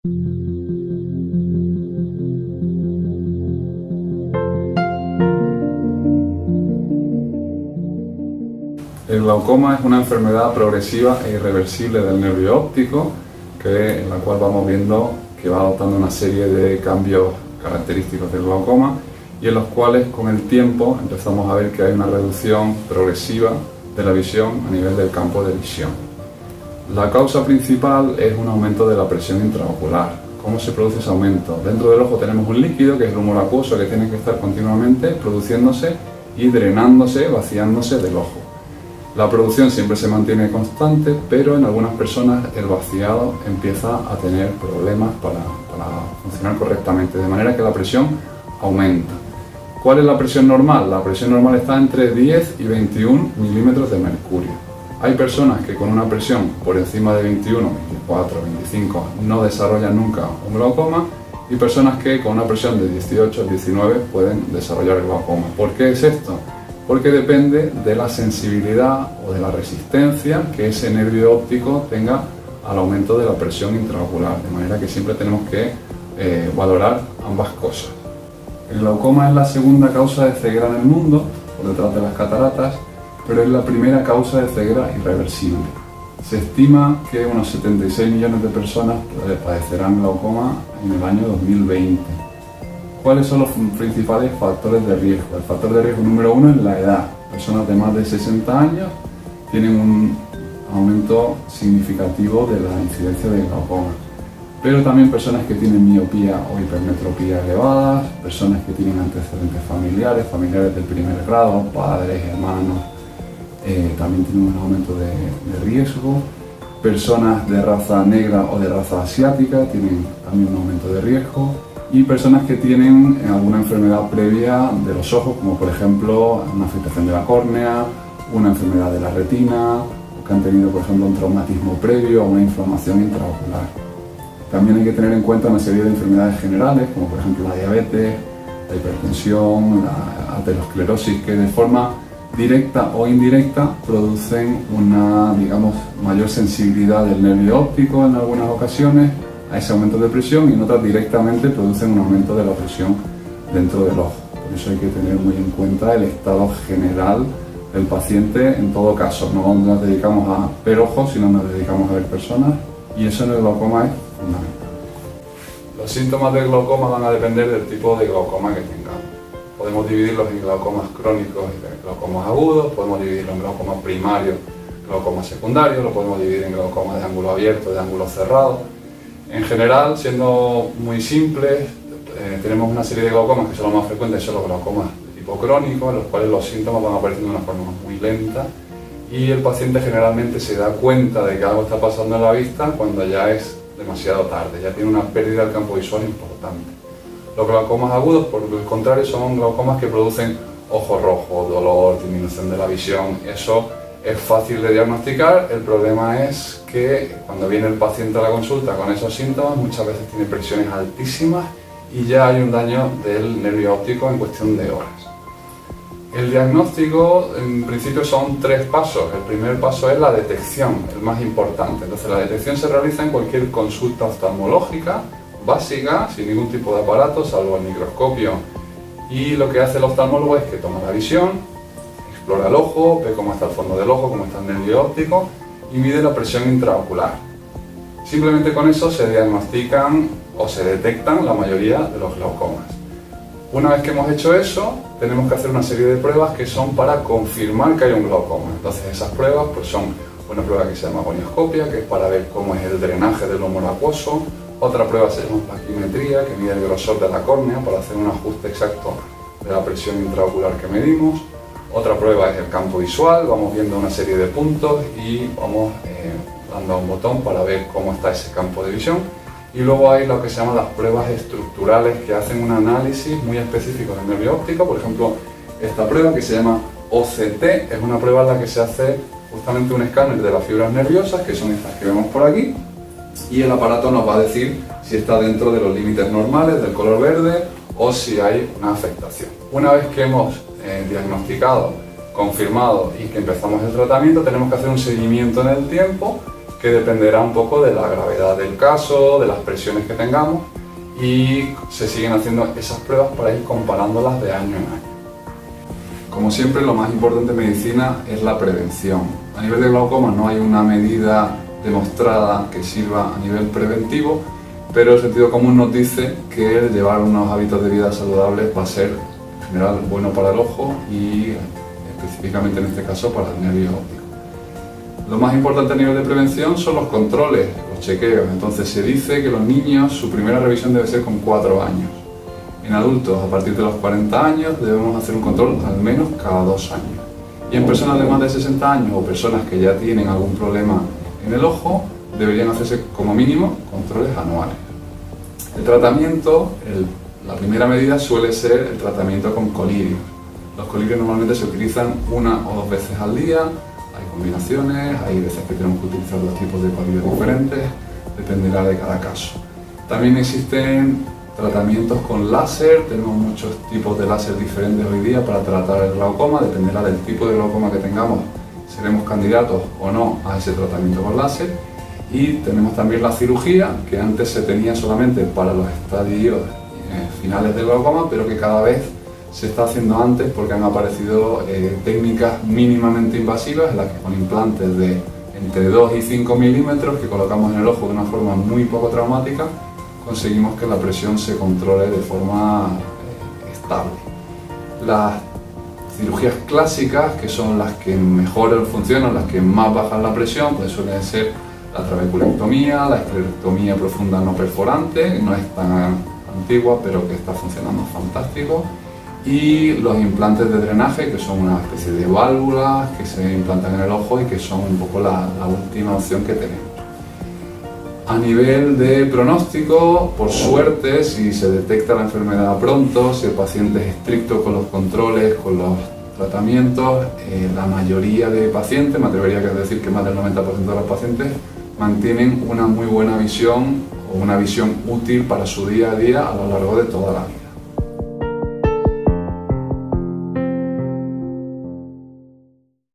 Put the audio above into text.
El glaucoma es una enfermedad progresiva e irreversible del nervio óptico, en la cual vamos viendo que va adoptando una serie de cambios característicos del glaucoma y en los cuales con el tiempo empezamos a ver que hay una reducción progresiva de la visión a nivel del campo de visión. La causa principal es un aumento de la presión intraocular. ¿Cómo se produce ese aumento? Dentro del ojo tenemos un líquido que es el humor acuoso que tiene que estar continuamente produciéndose y drenándose, vaciándose del ojo. La producción siempre se mantiene constante, pero en algunas personas el vaciado empieza a tener problemas para funcionar correctamente, de manera que la presión aumenta. ¿Cuál es la presión normal? La presión normal está entre 10 y 21 milímetros de mercurio. Hay personas que con una presión por encima de 21, 24, 25 no desarrollan nunca un glaucoma y personas que con una presión de 18 a 19 pueden desarrollar el glaucoma. ¿Por qué es esto? Porque depende de la sensibilidad o de la resistencia que ese nervio óptico tenga al aumento de la presión intraocular, de manera que siempre tenemos que valorar ambas cosas. El glaucoma es la segunda causa de ceguera en el mundo, por detrás de las cataratas, pero es la primera causa de ceguera irreversible. Se estima que unos 76 millones de personas padecerán glaucoma en el año 2020. ¿Cuáles son los principales factores de riesgo? El factor de riesgo número uno es la edad. Personas de más de 60 años tienen un aumento significativo de la incidencia de glaucoma. Pero también personas que tienen miopía o hipermetropía elevadas, personas que tienen antecedentes familiares del primer grado, padres, hermanos, también tienen un aumento de riesgo. Personas de raza negra o de raza asiática tienen también un aumento de riesgo. Y personas que tienen alguna enfermedad previa de los ojos, como por ejemplo una afectación de la córnea, una enfermedad de la retina, o que han tenido por ejemplo un traumatismo previo o una inflamación intraocular. También hay que tener en cuenta una serie de enfermedades generales, como por ejemplo la diabetes, la hipertensión, la aterosclerosis, que de forma directa o indirecta producen una, mayor sensibilidad del nervio óptico en algunas ocasiones a ese aumento de presión y en otras directamente producen un aumento de la presión dentro del ojo. Por eso hay que tener muy en cuenta el estado general del paciente en todo caso. No nos dedicamos a ver ojos, sino nos dedicamos a ver personas y eso en el glaucoma es fundamental. Los síntomas del glaucoma van a depender del tipo de glaucoma que tengamos. Podemos dividirlos en glaucomas crónicos y glaucomas agudos, podemos dividirlos en glaucomas primarios, glaucomas secundarios, lo podemos dividir en glaucomas de ángulo abierto, de ángulo cerrado. En general, siendo muy simples, tenemos una serie de glaucomas que son los más frecuentes, son los glaucomas de tipo crónico, en los cuales los síntomas van apareciendo de una forma muy lenta y el paciente generalmente se da cuenta de que algo está pasando en la vista cuando ya es demasiado tarde, ya tiene una pérdida del campo visual importante. Los glaucomas agudos, por el contrario, son glaucomas que producen ojo rojo, dolor, disminución de la visión. Eso es fácil de diagnosticar, el problema es que cuando viene el paciente a la consulta con esos síntomas muchas veces tiene presiones altísimas y ya hay un daño del nervio óptico en cuestión de horas. El diagnóstico en principio son 3 pasos. El primer paso es la detección, el más importante. Entonces la detección se realiza en cualquier consulta oftalmológica básica, sin ningún tipo de aparato, salvo el microscopio. Y lo que hace el oftalmólogo es que toma la visión, explora el ojo, ve cómo está el fondo del ojo, cómo está el nervio óptico y mide la presión intraocular. Simplemente con eso se diagnostican o se detectan la mayoría de los glaucomas. Una vez que hemos hecho eso, tenemos que hacer una serie de pruebas que son para confirmar que hay un glaucoma. Entonces esas pruebas son una prueba que se llama gonioscopia, que es para ver cómo es el drenaje del humor acuoso. Otra prueba se llama paquimetría, que mide el grosor de la córnea para hacer un ajuste exacto de la presión intraocular que medimos. Otra prueba es el campo visual, vamos viendo una serie de puntos y vamos dando a un botón para ver cómo está ese campo de visión. Y luego hay lo que se llaman las pruebas estructurales, que hacen un análisis muy específico del nervio óptico. Por ejemplo, esta prueba que se llama OCT es una prueba en la que se hace justamente un escáner de las fibras nerviosas, que son estas que vemos por aquí, y el aparato nos va a decir si está dentro de los límites normales del color verde o si hay una afectación. Una vez que hemos diagnosticado, confirmado y que empezamos el tratamiento, tenemos que hacer un seguimiento en el tiempo que dependerá un poco de la gravedad del caso, de las presiones que tengamos, y se siguen haciendo esas pruebas para ir comparándolas de año en año. Como siempre, lo más importante en medicina es la prevención. A nivel de glaucoma no hay una medida demostrada que sirva a nivel preventivo, pero el sentido común nos dice que el llevar unos hábitos de vida saludables va a ser en general bueno para el ojo y específicamente en este caso para el nervio óptico. Lo más importante a nivel de prevención son los controles, los chequeos. Entonces se dice que los niños, su primera revisión debe ser con 4 años. En adultos, a partir de los 40 años, debemos hacer un control al menos cada 2 años. Y en personas de más de 60 años o personas que ya tienen algún problema en el ojo, deberían hacerse como mínimo controles anuales. El tratamiento, la primera medida suele ser el tratamiento con colirios. Los colirios normalmente se utilizan 1 o 2 veces al día. Hay combinaciones, hay veces que tenemos que utilizar 2 tipos de colirios diferentes, dependerá de cada caso. También existen tratamientos con láser, tenemos muchos tipos de láser diferentes hoy día para tratar el glaucoma, dependerá del tipo de glaucoma que tengamos, seremos candidatos o no a ese tratamiento con láser. Y tenemos también la cirugía, que antes se tenía solamente para los estadios finales del glaucoma, pero que cada vez se está haciendo antes porque han aparecido técnicas mínimamente invasivas en las que con implantes de entre 2 y 5 milímetros que colocamos en el ojo de una forma muy poco traumática, conseguimos que la presión se controle de forma estable. Las cirugías clásicas, que son las que mejor funcionan, las que más bajan la presión, pues suelen ser la trabeculectomía, la esclerectomía profunda no perforante, que no es tan antigua pero que está funcionando fantástico, y los implantes de drenaje, que son una especie de válvulas que se implantan en el ojo y que son un poco la última opción que tenemos. A nivel de pronóstico, por suerte, si se detecta la enfermedad pronto, si el paciente es estricto con los controles, con los tratamientos, la mayoría de pacientes, me atrevería a decir que más del 90% de los pacientes, mantienen una muy buena visión o una visión útil para su día a día a lo largo de toda la vida.